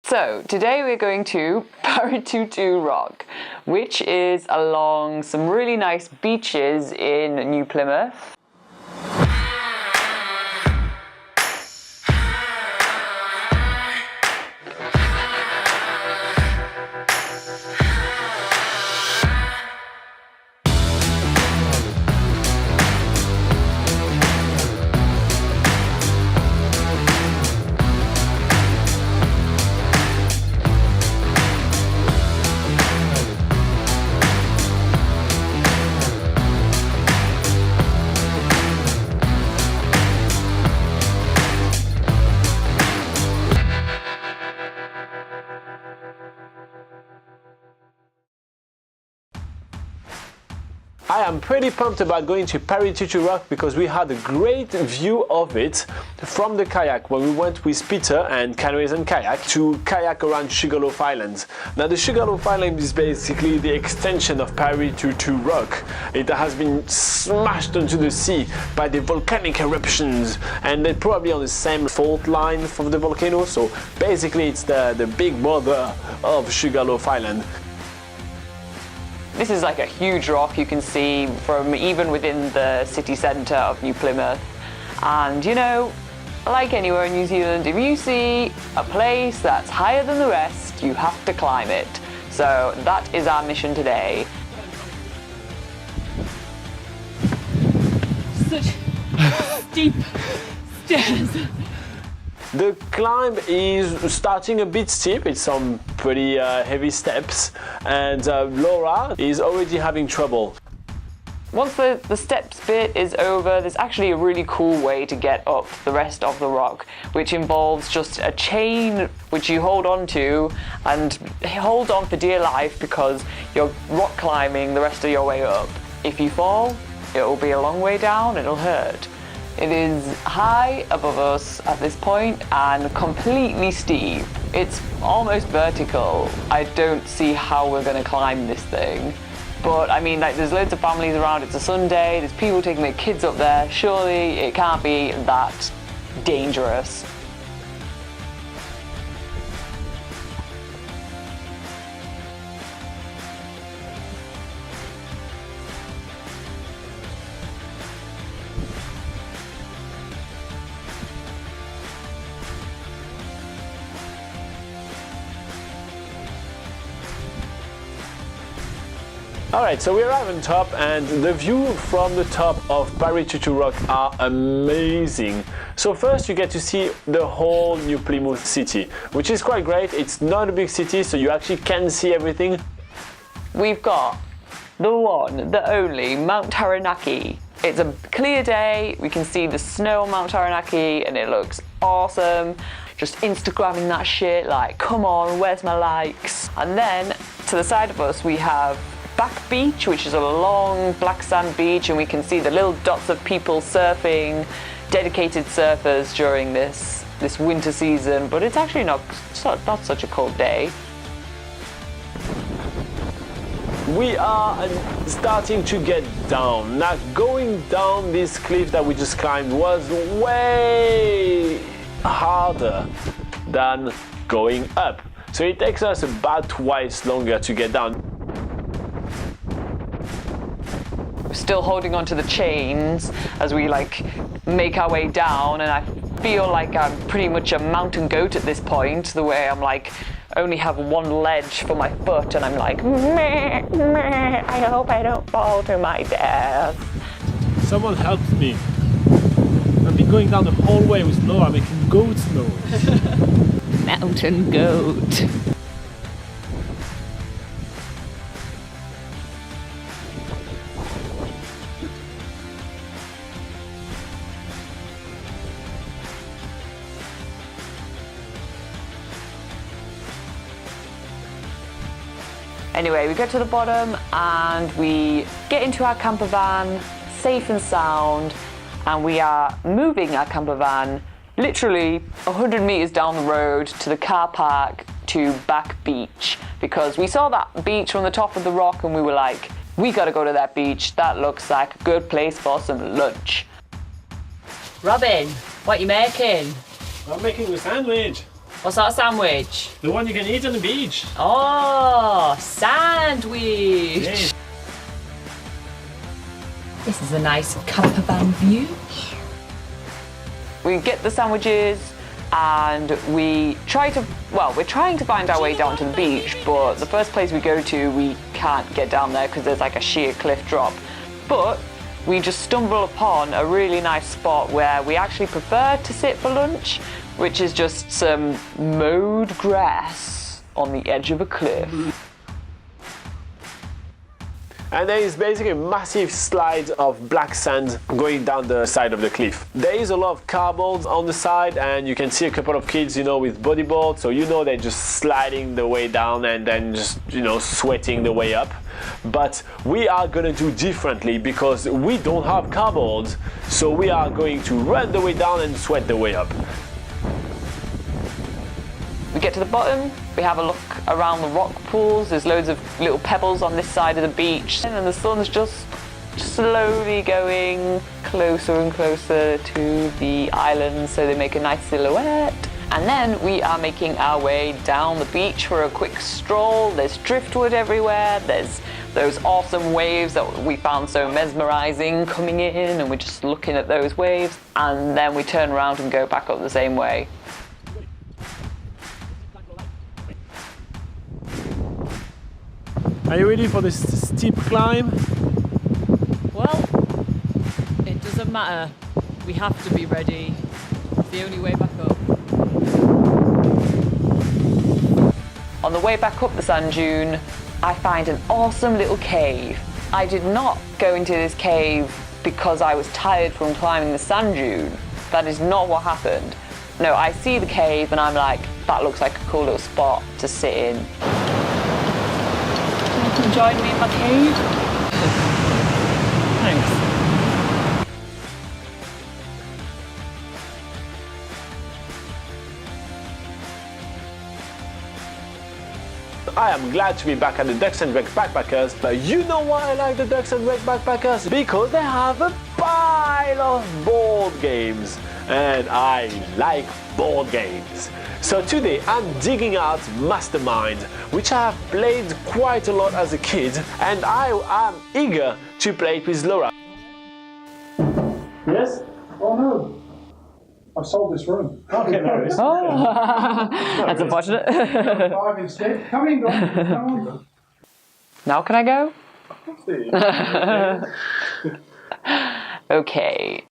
So today we're going to Paritutu Rock, which is along some really nice beaches in New Plymouth. I am pretty pumped about going to Paritutu Rock because we had a great view of it from the kayak when we went with Peter and Canoes and Kayak to kayak around Sugarloaf Island. Now the Sugarloaf Island is basically the extension of Paritutu Rock. It has been smashed onto the sea by the volcanic eruptions, and they're probably on the same fault line for the volcano, so basically it's the big brother of Sugarloaf Island. This is like a huge rock you can see from even within the city centre of New Plymouth. And you know, like anywhere in New Zealand, if you see a place that's higher than the rest, you have to climb it. So that is our mission today. Such steep stairs. The climb is starting a bit steep, it's some pretty heavy steps, and Laura is already having trouble. Once the steps bit is over, there's actually a really cool way to get up the rest of the rock, which involves just a chain which you hold on to and hold on for dear life because you're rock climbing the rest of your way up. If you fall, it'll be a long way down, it'll hurt. It is high above us at this point and completely steep. It's almost vertical. I don't see how we're going to climb this thing. But I mean, like, there's loads of families around, it's a Sunday, there's people taking their kids up there. Surely it can't be that dangerous. Alright, so we arrive on top and the view from the top of Paritutu Rock are amazing. So first you get to see the whole New Plymouth city, which is quite great. It's not a big city, so you actually can see everything. We've got the one, the only Mount Taranaki. It's a clear day, we can see the snow on Mount Taranaki and it looks awesome. Just Instagramming that shit, like, come on, where's my likes? And then to the side of us we have Back Beach, which is a long black sand beach, and we can see the little dots of people surfing, dedicated surfers during this winter season, but it's actually not such a cold day. We are starting to get down. Now going down this cliff that we just climbed was way harder than going up. So it takes us about twice longer to get down. Still holding onto the chains as we like make our way down, and I feel like I'm pretty much a mountain goat at this point, the way I'm like only have one ledge for my foot and I'm like meh, meh, I hope I don't fall to my death. Someone helped me. I've been going down the whole way with Laura making goat's noise. Mountain goat. Anyway, we get to the bottom and we get into our camper van, safe and sound, and we are moving our camper van literally 100 meters down the road to the car park to Back Beach, because we saw that beach from the top of the rock and we were like, we gotta go to that beach, that looks like a good place for some lunch. Robin, what are you making? I'm making a sandwich. What's that sandwich? The one you can eat on the beach. Oh, sandwich. Yeah. This is a nice campervan view. We get the sandwiches and we're trying to find our way down to the beach, but the first place we go to, we can't get down there because there's like a sheer cliff drop. But we just stumble upon a really nice spot where we actually prefer to sit for lunch, which is just some mowed grass on the edge of a cliff. And there is basically a massive slide of black sand going down the side of the cliff. There is a lot of cardboards on the side, and you can see a couple of kids, with bodyboards, so they're just sliding the way down and then just, sweating the way up. But we are gonna do differently because we don't have cardboards, so we are going to run the way down and sweat the way up. We get to the bottom, we have a look around the rock pools, there's loads of little pebbles on this side of the beach, and then the sun's just slowly going closer and closer to the island, so they make a nice silhouette. And then we are making our way down the beach for a quick stroll. There's driftwood everywhere, there's those awesome waves that we found so mesmerizing coming in, and we're just looking at those waves, and then we turn around and go back up the same way. Are you ready for this steep climb? Well, it doesn't matter. We have to be ready. It's the only way back up. On the way back up the sand dune, I find an awesome little cave. I did not go into this cave because I was tired from climbing the sand dune. That is not what happened. No, I see the cave and I'm like, that looks like a cool little spot to sit in. Can you join me in my cave? Thanks. I am glad to be back at the Ducks and Drakes Backpackers, but you know why I like the Ducks and Drakes Backpackers? Because they have a pile of board games, and I like board games. So today I'm digging out Mastermind, which I have played quite a lot as a kid, and I am eager to play it with Laura. Yes? Oh no. I've sold this room. Okay, no, it's That's unfortunate. 5 instead. Come in, guys. Come on. Now can I go? Okay,